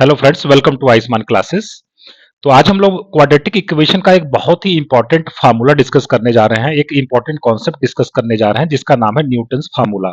Hello friends, welcome to आइसमान classes. तो आज हम लोग क्वाड्रेटिक इक्वेशन का एक बहुत ही इंपॉर्टेंट फार्मूला डिस्कस करने जा रहे हैं। एक इंपॉर्टेंट कॉन्सेप्ट डिस्कस करने जा रहे हैं जिसका नाम है न्यूटन्स फार्मूला।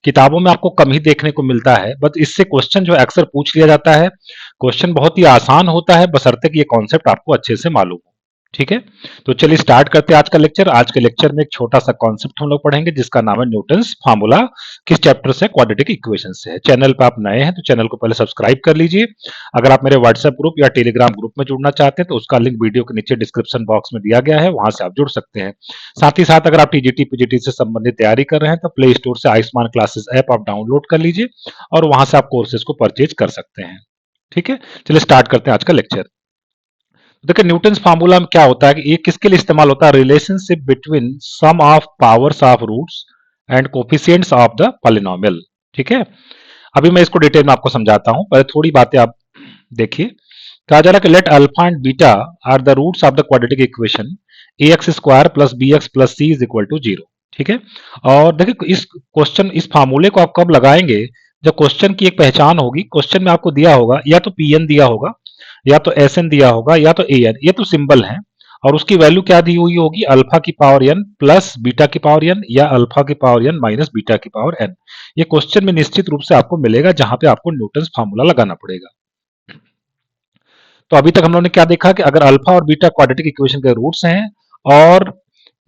किताबों में आपको कम ही देखने को मिलता है, बट इससे क्वेश्चन जो है अक्सर पूछ लिया जाता है। क्वेश्चन बहुत ही आसान होता है, बशर्ते कि ये कॉन्सेप्ट आपको अच्छे से मालूम हो। ठीक है, तो चलिए स्टार्ट करते हैं आज का लेक्चर। आज के लेक्चर में एक छोटा सा कॉन्सेप्ट हम लोग पढ़ेंगे जिसका नाम है न्यूटन्स फार्मूला। किस चैप्टर से? क्वाड्रेटिक इक्वेशन से है। चैनल पे आप नए हैं तो चैनल को पहले सब्सक्राइब कर लीजिए। अगर आप मेरे व्हाट्सएप ग्रुप या टेलीग्राम ग्रुप में जुड़ना चाहते हैं तो उसका लिंक वीडियो के नीचे डिस्क्रिप्शन बॉक्स में दिया गया है, वहां से आप जुड़ सकते हैं। साथ ही साथ अगर आप टीजीटी पीजीटी से संबंधित तैयारी कर रहे हैं तो प्ले स्टोर से आयुष्मान क्लासेस ऐप आप डाउनलोड कर लीजिए और वहां से आप कोर्सेज को परचेज कर सकते हैं। ठीक है, चलिए स्टार्ट करते हैं आज का लेक्चर। देखिए, न्यूटन्स फार्मूला में क्या होता है कि ये किसके लिए इस्तेमाल होता है? Relationship between sum of powers of roots and coefficients of the polynomial. ठीक है, अभी मैं इसको डिटेल में आपको समझाता हूं, पहले थोड़ी बातें आप देखिए। कहा जा रहा है कि let alpha and beta are the roots of the quadratic equation A X square plus B X plus C is equal to zero. ठीक है, और देखिए इस फार्मूले को आप कब लगाएंगे? जब क्वेश्चन की एक पहचान होगी। क्वेश्चन में आपको दिया होगा या तो पी एन दिया होगा, या तो एस एन दिया होगा, या तो ए एन, ये तो सिंबल है। और उसकी वैल्यू क्या दी हुई होगी? अल्फा की पावर एन प्लस बीटा की पावर एन, या अल्फा की पावर एन माइनस बीटा की पावर एन। ये क्वेश्चन में निश्चित रूप से आपको मिलेगा, जहां पे आपको न्यूटन्स फार्मूला लगाना पड़ेगा। तो अभी तक हम लोगों ने क्या देखा कि अगर अल्फा और बीटा क्वाड्रेटिक इक्वेशन के रूट्स हैं और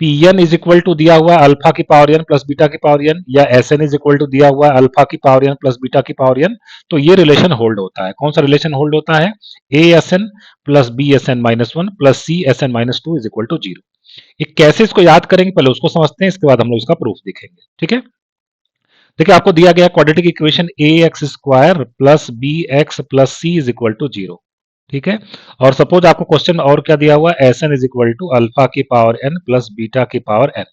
P N is equal to दिया हुआ है अल्फा की पावर एन प्लस बीटा की पावर एन, या S N is equal to दिया हुआ है अल्फा की पावर एन प्लस बीटा की पावर एन, तो ये रिलेशन होल्ड होता है। कौन सा रिलेशन होल्ड होता है? A S N plus B S N minus one plus C S N minus two is equal to zero. ये कैसे इसको याद करेंगे, पहले उसको समझते हैं, इसके बाद हम लोग इसका प्रूफ देखेंगे। ठीक है, देखिए आपको दिया गया quadratic equation A X square plus B X plus C is equal to zero. ठीक है, और सपोज आपको क्वेश्चन और क्या दिया हुआ है? S N is equal to alpha की पावर एन प्लस बीटा की पावर एन।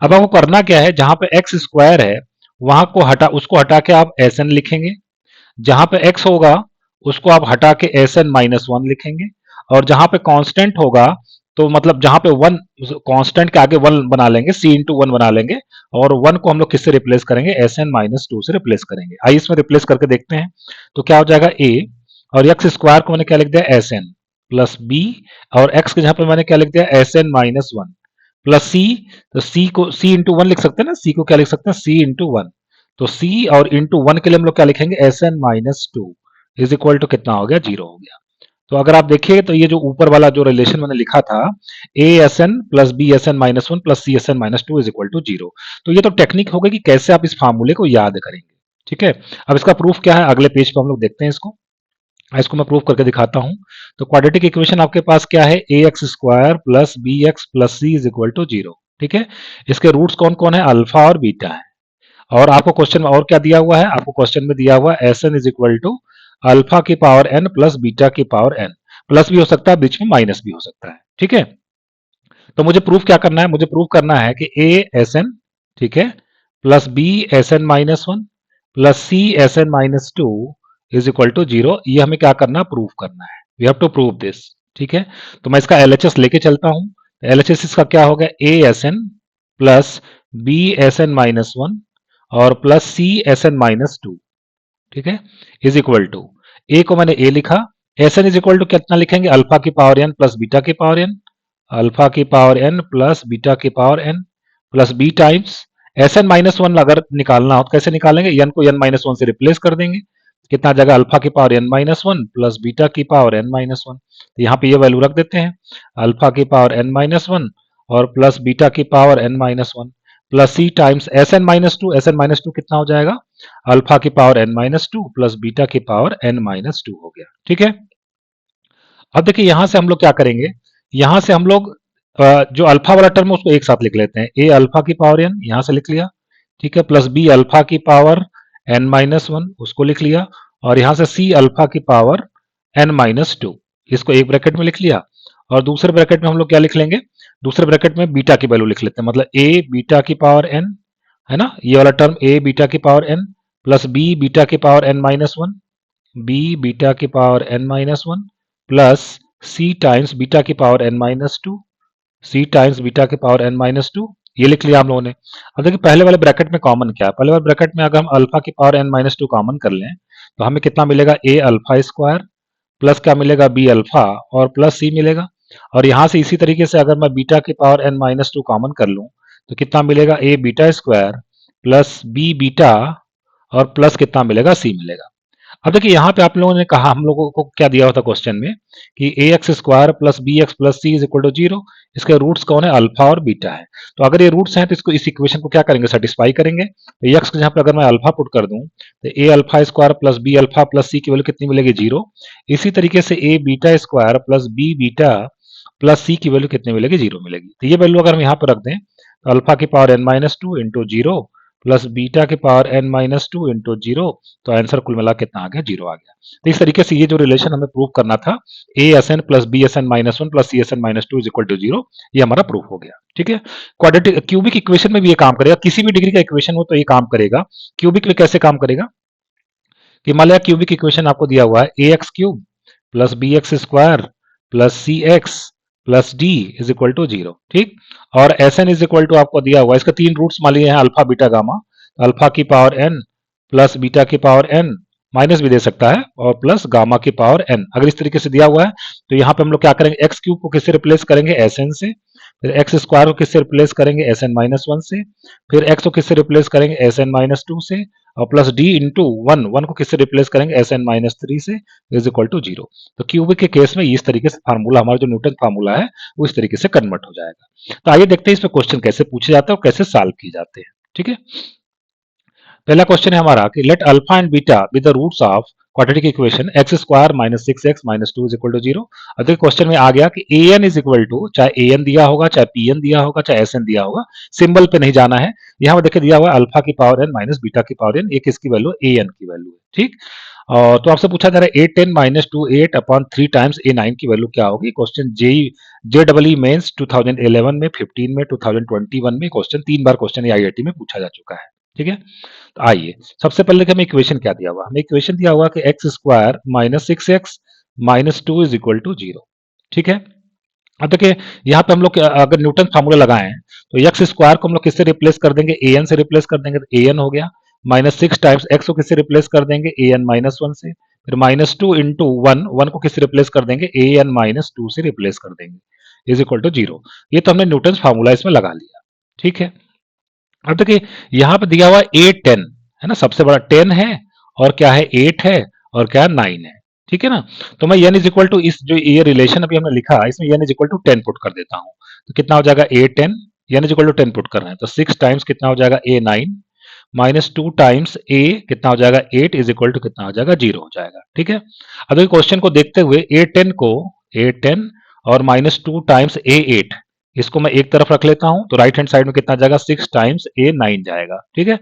अब आपको करना क्या है? जहां पे एक्स स्क्वायर है वहां को हटा, उसको हटा के आप एस एन लिखेंगे। जहां पे एक्स होगा उसको आप हटा के एस एन माइनस वन लिखेंगे। और जहां पे कांस्टेंट होगा, तो मतलब जहां पे वन, कांस्टेंट के आगे वन बना लेंगे, सी इंटू वन बना लेंगे। और वन को हम लोग किससे रिप्लेस करेंगे? एस एन माइनस टू से रिप्लेस करेंगे। आइए इसमें रिप्लेस करके देखते हैं। तो क्या हो जाएगा? ए, और एक्स स्क्वायर को मैंने क्या लिख दिया? एस एन प्लस बी, और एक्स के जहां पे मैंने क्या लिख दिया? S N minus one plus C. तो सी को सी इंटू वन लिख सकते हैं ना, सी को क्या लिख सकते हैं? सी इंटू वन। तो सी और इंटू वन के लिए हम लोग क्या लिखेंगे? S N minus two is equal to कितना हो गया? जीरो हो गया। तो अगर आप देखिए तो ये जो ऊपर वाला जो रिलेशन मैंने लिखा था, A S N plus B S N minus one plus C S N minus two is equal to zero. तो ये तो टेक्निक हो गई कि कैसे आप इस फार्मूले को याद करेंगे। ठीक है, अब इसका प्रूफ क्या है? अगले पेज पे हम लोग देखते हैं इसको। इसको मैं प्रूफ करके दिखाता हूं। तो क्वाड्रेटिक इक्वेशन आपके पास क्या है? A X square plus B X plus C is equal to zero. ठीक है, इसके रूट्स कौन कौन है? अल्फा और बीटा है। और आपको क्वेश्चन में और क्या दिया हुआ है? आपको क्वेश्चन में दिया हुआ है S N is equal to alpha की पावर एन प्लस बीटा की पावर एन। प्लस भी हो सकता है, बीच में माइनस भी हो सकता है। ठीक है, तो मुझे प्रूफ क्या करना है? मुझे प्रूफ करना है कि ए एस एन, ठीक है, plus B S N minus one plus C S N minus two is equal to zero. ये हमें क्या करना है? प्रूफ करना है। We have to prove this. ठीक है, तो मैं इसका एलएचएस लेके चलता हूं। एलएचएस इसका क्या हो गया? A S N plus B S N minus one और plus C S N minus two, ठीक है, इज इक्वल टू, ए को मैंने ए लिखा, S N is equal to कितना लिखेंगे? अल्फा की पावर एन प्लस बीटा की पावर एन, अल्फा की पावर एन प्लस बीटा की power N plus B times S N minus one. अगर निकालना हो तो कैसे निकालेंगे? एन को एन माइनस वन से रिप्लेस कर देंगे। कितना जगह? अल्फा की power N minus one plus beta की पावर एन माइनस वन। तो यहाँ पे ये वैल्यू रख देते हैं, अल्फा की पावर एन माइनस वन और प्लस बीटा की power N minus one plus C times S N minus two. S N minus two कितना हो जाएगा? अल्फा की power N minus two plus beta की पावर एन माइनस टू हो गया। ठीक है, अब देखिए यहां से हम लोग क्या करेंगे? यहां से हम लोग जो अल्फा वाला टर्म है उसको एक साथ लिख लेते हैं। ए अल्फा की पावर एन यहां से लिख लिया, ठीक है, प्लस बी अल्फा की पावर एन माइनस वन उसको लिख लिया, और यहां से सी अल्फा की पावर एन माइनस टू, इसको एक ब्रैकेट में लिख लिया। और दूसरे ब्रैकेट में हम लोग क्या लिख लेंगे? दूसरे ब्रैकेट में बीटा की वैल्यू लिख लेते हैं, मतलब ए बीटा की पावर एन, है ना, ये वाला टर्म ए बीटा की power N plus B beta की power N minus one, B beta की power N minus one plus C times beta की power N minus two, C times beta की power N minus two ये लिख लिया हम लोगों ने। अब देखिए पहले वाले ब्रैकेट में कॉमन क्या है, पहले वाले ब्रैकेट में अगर हम अल्फा की power n minus two common कर लें तो हमें कितना मिलेगा, a अल्फा स्क्वायर प्लस क्या मिलेगा, b अल्फा और प्लस c मिलेगा। और यहाँ से इसी तरीके से अगर मैं बीटा की power n minus two common कर लूँ तो कितना मिलेगा, a beta square plus b beta और प्लस कितना मिलेगा, c मिलेगा। अब देखिए यहाँ पे आप लोगों ने कहा, हम लोगों को क्या दिया हुआ था क्वेश्चन में कि A X square plus B X plus C is equal to zero. इसके रूट्स कौन है, अल्फा और बीटा है। तो अगर ये रूट्स हैं तो इसको, इस इक्वेशन को क्या करेंगे, सेटिस्फाई करेंगे। तो एक्स के जहाँ पे अगर मैं अल्फा पुट कर दूं तो A alpha square plus B alpha plus C की वैल्यू कितनी मिलेगी, जीरो। इसी तरीके से A beta square plus B beta plus C की वैल्यू कितनी मिलेगी, जीरो मिलेगी। तो ये वैल्यू अगर हम यहाँ पर रख दें तो अल्फा की power n minus two into zero plus beta की power n minus two into zero, तो आंसर कुल मिला कितना आ गया, जीरो आ गया। तो इस तरीके से ये जो रिलेशन हमें प्रूव करना था, A S N plus B S N minus one plus C S N minus two is equal to zero, ये हमारा प्रूफ हो गया। ठीक है, क्वाड्रेटिक क्यूबिक इक्वेशन में भी ये काम करेगा, किसी भी डिग्री का इक्वेशन हो तो ये काम करेगा। क्यूबिक में कैसे काम करेगा कि मान लिया क्यूबिक इक्वेशन आपको दिया हुआ है, A X cube plus B X square plus C X plus D is equal to zero. ठीक, और S N is equal to आपको दिया हुआ है, इसका तीन रूट्स मान लिए हैं, अल्फा बीटा गामा। अल्फा की पावर एन प्लस बीटा की पावर एन, माइनस भी दे सकता है, और प्लस गामा की पावर एन। अगर इस तरीके से दिया हुआ है तो यहाँ पे हम लोग क्या करेंगे, एक्स क्यूब को किससे रिप्लेस करेंगे, एस एन से। फिर एक्स स्क्वायर को किससे रिप्लेस करेंगे, एस एन माइनस वन से। फिर एक्स को किससे रिप्लेस करेंगे, एस एन माइनस टू से। और plus D into one, one को किससे रिप्लेस करेंगे, एस एन माइनस थ्री से, इज इक्वल टू जीरो। तो क्यूबिक के केस में इस तरीके से फार्मूला, हमारा जो न्यूटन फार्मूला है वो इस तरीके से कन्वर्ट हो जाएगा। तो आइए देखते हैं इस पे क्वेश्चन कैसे पूछे जाते हैं और कैसे सॉल्व किए जाते हैं। ठीक है, पहला क्वेश्चन है हमारा कि let alpha and beta be the roots of quadratic equation X square minus six X minus two is equal to zero. अब देखिए क्वेश्चन में आ गया कि A N is equal to, चाहे ए एन दिया होगा, चाहे पी एन दिया होगा, चाहे एस एन दिया होगा, सिंबल पे नहीं जाना है। यहाँ पर देखिए दिया हुआ है अल्फा की पावर एन माइनस बीटा की पावर एन, ये किसकी वैल्यू, ए एन की वैल्यू है। ठीक, और तो आपसे पूछा जा रहा है A ten minus two eight upon three times A nine की वैल्यू क्या होगी। Question J double E mains 2011 में, 15 में, 2021 में क्वेश्चन, तीन बार क्वेश्चन ये आईआईटी में पूछा जा चुका है। ठीक है, तो आइए सबसे पहले हमें इक्वेशन क्या दिया हुआ, हमें इक्वेशन दिया हुआ कि X square minus six X minus two is equal to zero. ठीक है, अब देखिए यहाँ पे हम लोग अगर न्यूटन फार्मूला लगाएं तो एक्स स्क्वायर को हम लोग किससे रिप्लेस कर देंगे, ए एन से रिप्लेस कर देंगे, तो ए एन हो गया। माइनस सिक्स टाइम्स एक्स को किससे रिप्लेस कर देंगे, ए एन माइनस वन से। फिर minus two into one, one को किससे रिप्लेस कर देंगे, ए एन माइनस टू से रिप्लेस कर देंगे, इज इक्वल टू जीरो। ये तो हमने न्यूटन फार्मूला इसमें लगा लिया। ठीक है, अब देखिए यहाँ पे दिया हुआ है ए टेन, है ना, सबसे बड़ा टेन है, और क्या है, एट है, और क्या है, नाइन है। ठीक है ना, तो मैं n इज इक्वल टू, इस जो ये रिलेशन अभी हमने लिखा इसमें n is equal to ten put कर देता हूँ। तो कितना हो जाएगा, A ten, n is equal to ten put कर रहे हैं तो सिक्स टाइम्स कितना हो जाएगा, A nine minus two times A कितना हो जाएगा, एट इज इक्वल टू कितना हो जाएगा, जीरो हो जाएगा। ठीक है, अब देखिए क्वेश्चन को देखते हुए ए टेन को, ए टेन और माइनस टू टाइम्स ए एट, इसको मैं एक तरफ रख लेता हूं तो राइट हैंड साइड में कितना जाएगा, सिक्स टाइम्स ए नाइन जाएगा। ठीक है,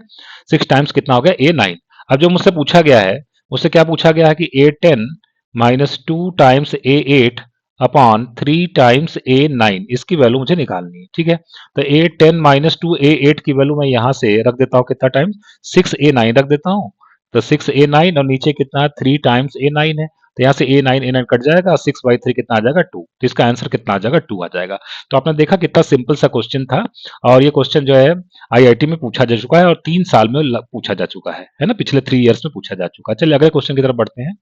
सिक्स टाइम्स कितना हो गया, ए नाइन। अब जो मुझसे पूछा गया है, मुझसे क्या पूछा गया है कि ए ten minus two times A eight upon three times A nine, इसकी वैल्यू मुझे निकालनी है। ठीक है, तो ए ten minus to A eight की वैल्यू मैं यहां से रख देता हूं, कितना टाइम्स, सिक्स ए नाइन रख देता हूं। तो सिक्स ए नाइन और नीचे कितना है, थ्री टाइम्स ए नाइन है, तो यहाँ से ए नाइन कट जाएगा, सिक्स बाई थ्री कितना आ जाएगा, टू। तो इसका आंसर कितना आ जाएगा, टू आ जाएगा। तो आपने देखा कितना सिंपल सा क्वेश्चन था, और ये क्वेश्चन जो है आईआईटी में पूछा जा चुका है और 3 साल में पूछा जा चुका है ना, पिछले 3 इयर्स में पूछा जा चुका है। चलिए अगले क्वेश्चन की तरफ बढ़ते हैं।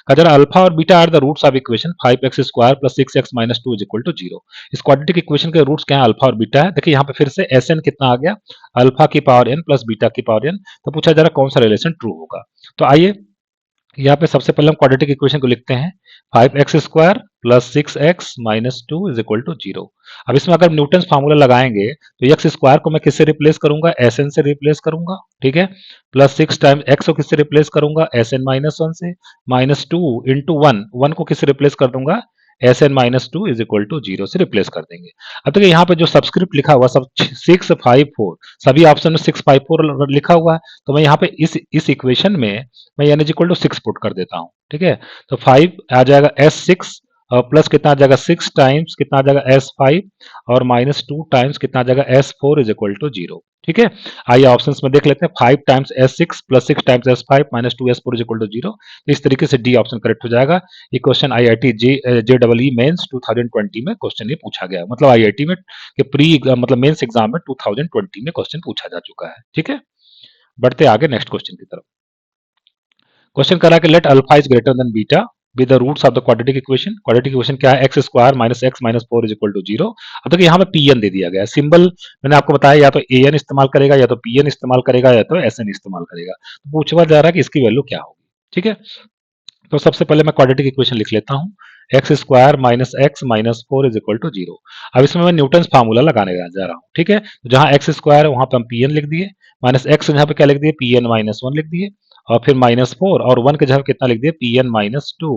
अगर अल्फा और beta are the roots of equation five X square plus six X minus two is equal to zero. इस क्वाड्रेटिक इक्वेशन के रूट्स क्या है, अल्फा और बीटा है। देखिए यहाँ पे फिर से एस एन कितना आ गया, अल्फा की पावर एन प्लस बीटा की पावर एन। तो पूछा जा रहा कौन सा रिलेशन ट्रू होगा। तो आइए यहाँ पे सबसे पहले हम क्वाड्रेटिक इक्वेशन को लिखते हैं, five X square plus six X minus two is equal to zero. अब इसमें अगर न्यूटन फार्मूला लगाएंगे तो एक्स स्क्वायर को मैं किससे रिप्लेस करूंगा, एस एन से रिप्लेस करूंगा। ठीक है, प्लस सिक्स टाइम एक्स को किससे रिप्लेस करूंगा, एस एन माइनस वन से। Minus two into one, one को किससे रिप्लेस कर दूंगा, S N minus two is equal to zero से रिप्लेस कर देंगे। अब देखिए यहाँ पे जो सबस्क्रिप्ट लिखा हुआ सब सिक्स फाइव फोर, सभी ऑप्शन में सिक्स फाइव फोर लिखा हुआ है। तो मैं यहाँ पे इस इक्वेशन में मैं N is equal to six put कर देता हूँ। ठीक है, तो फाइव आ जाएगा एस सिक्स और प्लस कितना आ जाएगा 6 टाइम्स कितना आ जाएगा S5 और माइनस 2 टाइम्स कितना आ जाएगा S4 इज इक्वल टू 0। ठीक है, आइए ऑप्शंस में देख लेते हैं। 5 times S6 plus 6 times S5 minus 2 S4 is equal to 0। तो इस तरीके से डी ऑप्शन करेक्ट हो जाएगा। ये क्वेश्चन IIT JEE मेंस 2020 में क्वेश्चन ये पूछा गया, मतलब IIT में के प्री मतलब मेंस एग्जाम में 2020 में क्वेश्चन पूछा जा चुका है। ठीक है, बढ़ते आगे नेक्स्ट क्वेश्चन की तरफ। क्वेश्चन कर रहा है कि let alpha is greater than beta with the roots of the quadratic equation. Quadratic equation क्या है? X square minus X minus 4 is equal to 0। अब देखिए यहाँ पे पी एन दे दिया गया है। सिंबल मैंने आपको बताया या तो ए एन इस्तेमाल करेगा, या तो पी एन इस्तेमाल करेगा, या तो एस एन इस्तेमाल करेगा। तो पूछा जा रहा है कि इसकी वैल्यू क्या होगी। ठीक है, तो सबसे पहले मैं क्वाड्रेटिक इक्वेशन लिख लेता हूँ। X square minus X minus 4 is equal to 0। अब इसमें मैं न्यूटन फार्मूला लगाने जा रहा हूँ। ठीक है, तो जहाँ एक्स स्क्वायर है वहां पे हम पी एन लिख दिए, माइनस एक्स जहाँ पे क्या लिख दिए, पी एन माइनस 1 लिख दिए, और फिर माइनस 4 और 1 के जगह कितना लिख दिया, P N minus 2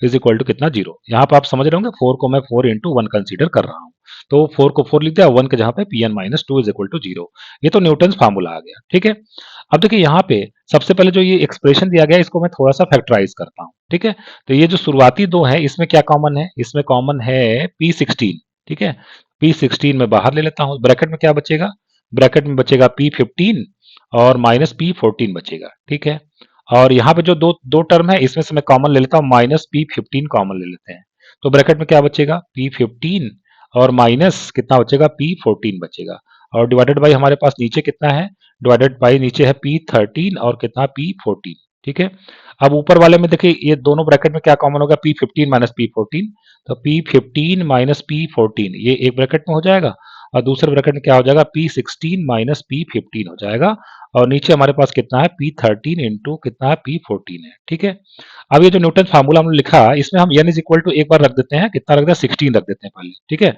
is equal to कितना 0। यहाँ पे आप समझ रहे होंगे 4 को मैं 4 इंटू 1 कंसिडर कर रहा हूँ, तो 4 को 4 लिख दिया, 1 के जगह पे P N minus 2 is equal to 0। ये तो न्यूटन फार्मूला आ गया। ठीक है, अब देखिए यहाँ पे सबसे पहले जो ये एक्सप्रेशन दिया गया है इसको मैं थोड़ा सा फैक्टराइज करता हूँ। ठीक है, तो ये जो शुरुआती दो है इसमें क्या कॉमन है, इसमें कॉमन है P16। ठीक है, P16 में बाहर ले लेता हूँ, ब्रैकेट में क्या बचेगा, ब्रैकेट में बचेगा P15 और माइनस P14 बचेगा। ठीक है, और यहाँ पे जो दो दो टर्म है इसमें से मैं कॉमन ले लेता हूँ, माइनस P15 कॉमन ले लेते हैं। तो ब्रैकेट में क्या बचेगा, P15 और माइनस कितना बचेगा, P14 बचेगा। और डिवाइडेड बाई हमारे पास नीचे कितना है, डिवाइडेड बाई नीचे है P13 और कितना P14। ठीक है, अब ऊपर वाले में देखिए ये दोनों ब्रैकेट में क्या कॉमन होगा, P15 माइनस P14। तो P15 माइनस P14 ये एक ब्रैकेट में हो जाएगा, और दूसरे ब्रैकेट में क्या हो जाएगा, P16 माइनस P15 हो जाएगा, और नीचे हमारे पास कितना है, P13 इंटू कितना है, P14 है। ठीक है, अब ये जो न्यूटन फार्मूला हमने लिखा इसमें हम n इज इक्वल टू एक बार रख देते हैं, कितना रख दें, 16 रख देते हैं पहले। ठीक है,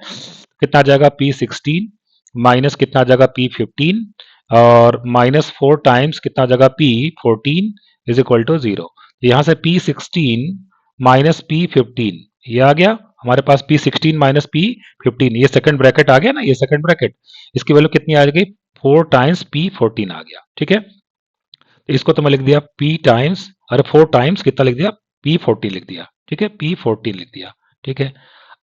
कितना आ जाएगा, P16 माइनस कितना आ जाएगा, P15 और माइनस 4 टाइम्स कितना आ जाएगा, P14 इज इक्वल टू 0। यहाँ से P16 माइनस P15 ये आ गया हमारे पास, P16 माइनस P15 ये सेकंड ब्रैकेट आ गया ना, ये सेकंड ब्रैकेट, इसकी वैल्यू कितनी आ गई, 4 टाइम्स P14 आ गया। ठीक है, तो इसको तो मैं लिख दिया P टाइम्स, अरे 4 टाइम्स कितना लिख दिया, P14 लिख दिया। ठीक है, P14 लिख दिया। ठीक है,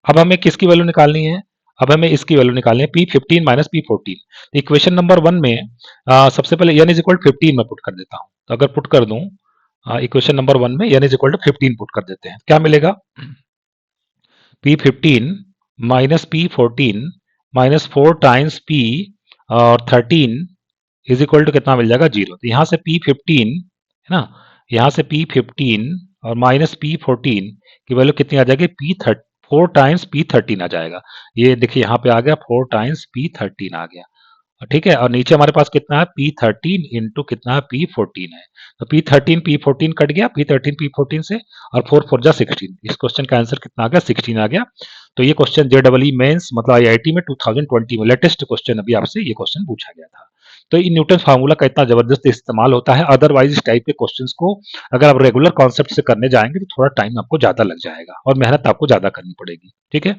अब हमें किसकी वैल्यू निकालनी है, अब हमें इसकी वैल्यू निकालनी है, P15 minus P14। Equation number 1 में सबसे पहले n इज इक्वल 15 में पुट कर देता हूं। तो अगर पुट कर दूं इक्वेशन नंबर 1 में n is equal to 15 put कर देते हैं, क्या मिलेगा, P15 minus P14 minus 4 times P और 13 इज इक्वल टू कितना मिल जाएगा, 0। तो यहाँ से P15 है ना, यहाँ से P15 और माइनस P14 की वैल्यू कितनी आ जाएगी, P4 टाइम्स P13 आ जाएगा। ये देखिए यहाँ पे आ गया 4 टाइम्स P13 आ गया। ठीक है, और नीचे हमारे पास कितना है, P13 इंटू कितना है, P14 है। तो P13 P14 कट गया, P13 P14 से, और 4 4 जा 16। इस क्वेश्चन का आंसर कितना आ गया, 16 आ गया। तो ये क्वेश्चन JEE मेंस मतलब IIT में 2020 में लेटेस्ट क्वेश्चन अभी आपसे ये क्वेश्चन पूछा गया था। तो इन न्यूटन फार्मूला का इतना जबरदस्त इस्तेमाल होता है, अदरवाइज इस टाइप के क्वेश्चंस को अगर आप रेगुलर कॉन्सेप्ट से करने जाएंगे तो थोड़ा टाइम आपको ज्यादा लग जाएगा और मेहनत आपको ज्यादा करनी पड़ेगी। ठीक है,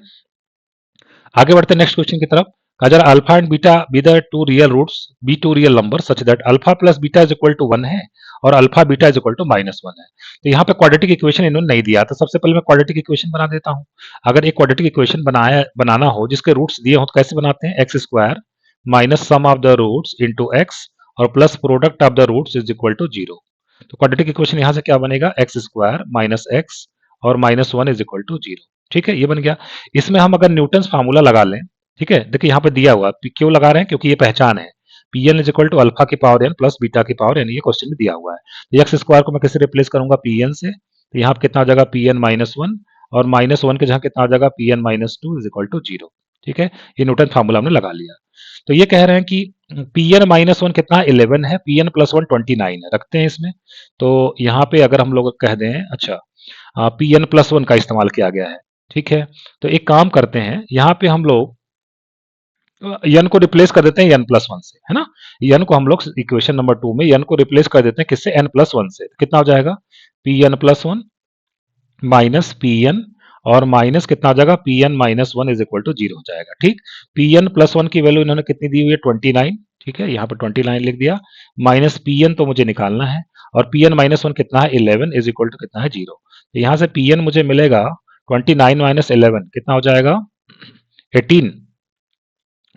आगे बढ़ते हैं नेक्स्ट क्वेश्चन की तरफ। अगर alpha and beta be the two real roots be two real number such that alpha plus beta is equal to 1 है और alpha beta is equal to minus 1 है। तो यहाँ पे क्वाड्रेटिक इक्वेशन इन्होंने नहीं दिया, तो सबसे पहले मैं क्वाड्रेटिक इक्वेशन बना देता हूँ। अगर एक क्वाड्रेटिक इक्वेशन बनाना हो जिसके रूट्स दिए हो तो कैसे बनाते हैं, X square minus sum of the roots into X और plus product of the roots is equal to 0। तो क्वाड्रेटिक इक्वेशन यहाँ से क्या बनेगा, एक्स स्क्वायर माइनस एक्स और माइनस 1 इज इक्वल टू 0। ठीक है, ये बन गया। इसमें हम अगर न्यूटन फार्मूला लगा लें, ठीक है, देखिए यहाँ पे दिया हुआ क्यों लगा रहे हैं, क्योंकि ये पहचान है P N is equal to alpha की पावर एन प्लस बीटा की पावर एन, ये क्वेश्चन में दिया हुआ है। एक्स स्क्वायर को मैं कैसे रिप्लेस करूंगा, पी एन से, तो यहाँ पे कितना आ जाएगा, पी एन माइनस 1 और माइनस 1 के जहाँ कितना आ जाएगा, P N minus 2 is equal to 0। ठीक है, ये न्यूटन फार्मूला हमने लगा लिया। तो ये कह रहे हैं कि पी एन माइनस 1 कितना 11 है, पी एन प्लस 1 29 है, रखते हैं इसमें। तो यहाँ पे अगर हम लोग कह दें, अच्छा पी एन प्लस 1 का इस्तेमाल किया गया है। ठीक है, तो एक काम करते हैं, यहाँ पे हम लोग n को रिप्लेस कर देते हैं n प्लस 1 से, है ना। n को हम लोग इक्वेशन नंबर 2 में n को रिप्लेस कर देते हैं किससे, n प्लस 1 से। कितना हो जाएगा, P N plus 1 minus P N और माइनस कितना आ जाएगा, P N minus 1 is equal to 0 हो जाएगा। ठीक, पी एन प्लस 1 की वैल्यू इन्होंने कितनी दी हुई है, 29। ठीक है, यहाँ पे 29 लिख दिया, माइनस पी एन तो मुझे निकालना है, और पी एन माइनस 1 कितना है, 11 इज इक्वल टू कितना है, 0। तो यहाँ से पी एन मुझे मिलेगा 29 माइनस 11 कितना हो जाएगा? 18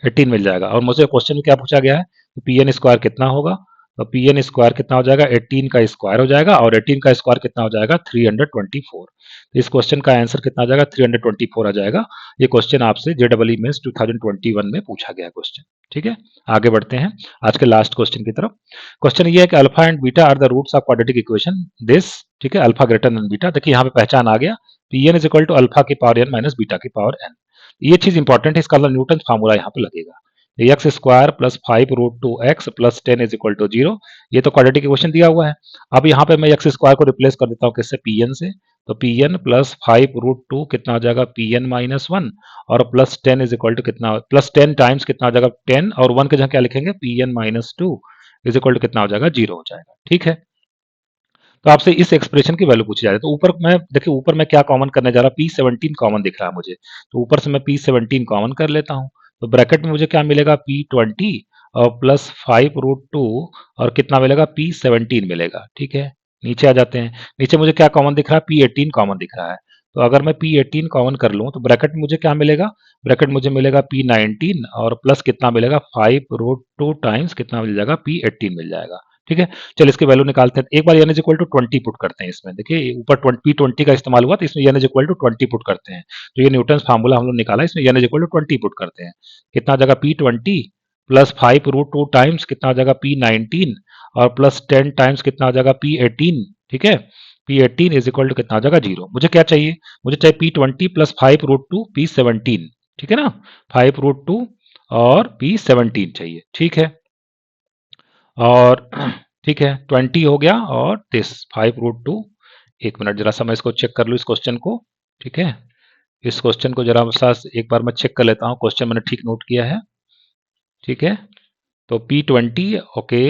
18 मिल जाएगा। और मुझे क्वेश्चन में क्या पूछा गया है? पी एन स्क्वायर कितना होगा? तो पी एन स्क्वायर कितना हो जाएगा? 18 का स्क्वायर हो जाएगा, और 18 का स्क्वायर कितना हो जाएगा? 324। तो इस क्वेश्चन का आंसर कितना आ जाएगा? 324 आ जाएगा। ये क्वेश्चन आपसे जेडबल मेंस 2021 में पूछा गया क्वेश्चन। ठीक है, आगे बढ़ते हैं आज के लास्ट क्वेश्चन की तरफ। क्वेश्चन ये है कि alpha and beta are the roots of quadratic equation this. ठीक है, अल्फा ग्रेटर देन बीटा। देखिए यहाँ पे पहचान आ गया, P N is equal to alpha की पावर एन माइनस बीटा की पावर एन। ये चीज इंपॉर्टेंट है, इसका न्यूटन फार्मूला यहाँ पे लगेगा। X square plus 5√2x plus 10 is equal to 0। ये तो क्वाड्रेटिक इक्वेशन दिया हुआ है। अब यहाँ पे मैं एक्स स्क्वायर को रिप्लेस कर देता हूँ किससे? पी एन से। तो पी एन प्लस 5√2 कितना हो जाएगा? P N minus 1। और प्लस 10 इज इक्वल टू कितना? प्लस 10 टाइम्स कितना हो जाएगा? 10, और 1 के जगह क्या लिखेंगे? P N minus 2 is equal to कितना हो जाएगा? 0 हो जाएगा। ठीक है, तो आपसे इस एक्सप्रेशन की वैल्यू पूछी जा रही है। तो ऊपर मैं देखिए, ऊपर मैं क्या कॉमन करने जा रहा हूँ? P17 कॉमन दिख रहा है मुझे, तो ऊपर से मैं P17 कॉमन कर लेता हूँ। तो ब्रैकेट में मुझे क्या मिलेगा? P20 और प्लस 5√2 और कितना मिलेगा? P17 मिलेगा। ठीक है, नीचे आ जाते हैं। नीचे मुझे क्या कॉमन दिख रहा है? P18 कॉमन दिख रहा है। तो अगर मैं P18 कॉमन कर लूँ तो ब्रैकेट में मुझे क्या मिलेगा? ब्रैकेट मुझे मिलेगा P19 और प्लस कितना मिलेगा? 5√2 टाइम्स कितना मिल जाएगा? P18 मिल जाएगा। ठीक है, चलिए इसकी वैल्यू निकालते हैं। एक बार n is equal to 20 put करते हैं इसमें। देखिए ऊपर P20 का इस्तेमाल हुआ, तो इसमें n is equal to 20 put करते हैं। तो ये न्यूटन फार्मूला हम लोग निकाला, इसमें n is equal to 20 put करते हैं। कितना आ जाएगा? P20 प्लस 5√2 टाइम्स कितना आ जाएगा? P19 और प्लस 10 टाइम्स कितना आ जाएगा? P18। ठीक है, P18 इज इक्वल टू कितना आ जाएगा? 0। मुझे क्या चाहिए? मुझे चाहिए P20 प्लस 5√2 P17। ठीक है ना, 5√2 और P17 चाहिए। ठीक है, और ठीक है, 20 हो गया और दिस 5√2। एक मिनट, जरा सा मैं इसको चेक कर लूँ इस क्वेश्चन को। ठीक है, इस क्वेश्चन को जरा सा एक बार मैं चेक कर लेता हूँ, क्वेश्चन मैंने ठीक नोट किया है। ठीक है, तो P20, ओके,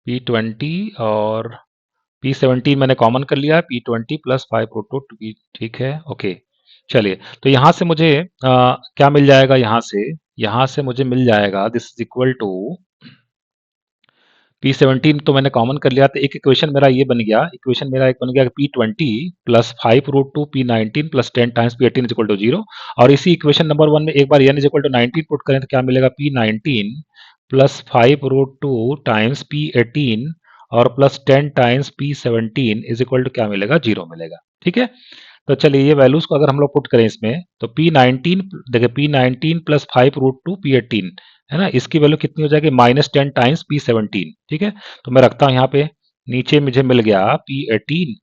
P20 और P17 मैंने कॉमन कर लिया है। P20 प्लस 5√2, ठीक है, ओके। चलिए, तो यहाँ से मुझे क्या मिल जाएगा? यहाँ से मुझे मिल जाएगा this is equal to P17 तो मैंने कॉमन कर लिया, तो एक इक्वेशन मेरा ये बन गया, इक्वेशन मेरा एक बन गया P20 plus 5√2 P19 plus 10 times P18 is equal to 0। और इसी इक्वेशन नंबर 1 में एक बार n is equal to 19 put करें तो क्या मिलेगा? P19 प्लस 5√2 टाइम्स P18 और plus 10 times P17 is equal to क्या मिलेगा? 0 मिलेगा। ठीक है, तो चलिए ये वैल्यूज को अगर हम लोग पुट करें इसमें, तो P19, देखिए P19 प्लस 5√2 P18 है ना, इसकी वैल्यू कितनी हो जाएगी? -10 टाइम्स P17। ठीक है, तो मैं रखता हूँ यहाँ पे, नीचे मुझे मिल गया P18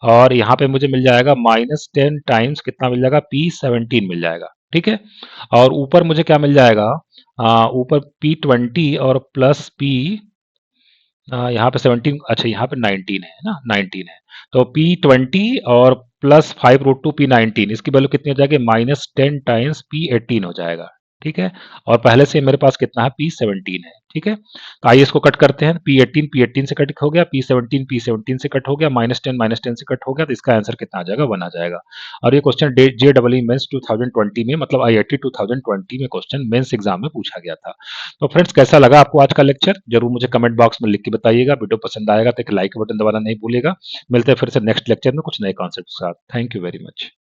और यहाँ पे मुझे मिल जाएगा -10 टाइम्स कितना मिल जाएगा? P17 मिल जाएगा। ठीक है, और ऊपर मुझे क्या मिल जाएगा? ऊपर P20 और प्लस P, यहाँ पे 17, अच्छा यहाँ पे 19 है ना, 19 है। तो P20 और प्लस 5√2 P19, इसकी वैल्यू कितनी हो जाएगी? -10 टाइम्स P18 हो जाएगा। ठीक है, और पहले से मेरे पास कितना है? P17 है। ठीक है, तो आइए इसको कट करते हैं। P18 P18 से कट हो गया, P17 P17 से कट हो गया, -10 से कट हो गया, तो इसका आंसर कितना आ जाएगा? 1 आ जाएगा। और ये क्वेश्चन JEE मेंस 2020 में, मतलब IIT 2020 में क्वेश्चन मेंस एग्जाम में पूछा गया था। तो फ्रेंड्स, कैसा लगा आपको आज का लेक्चर? जरूर मुझे कमेंट बॉक्स में लिख के बताइएगा। वीडियो पसंद आएगा तो एक लाइक बटन दबाना नहीं भूलिएगा। मिलते हैं फिर से नेक्स्ट लेक्चर में कुछ नए कॉन्सेप्ट के साथ। Thank you very much.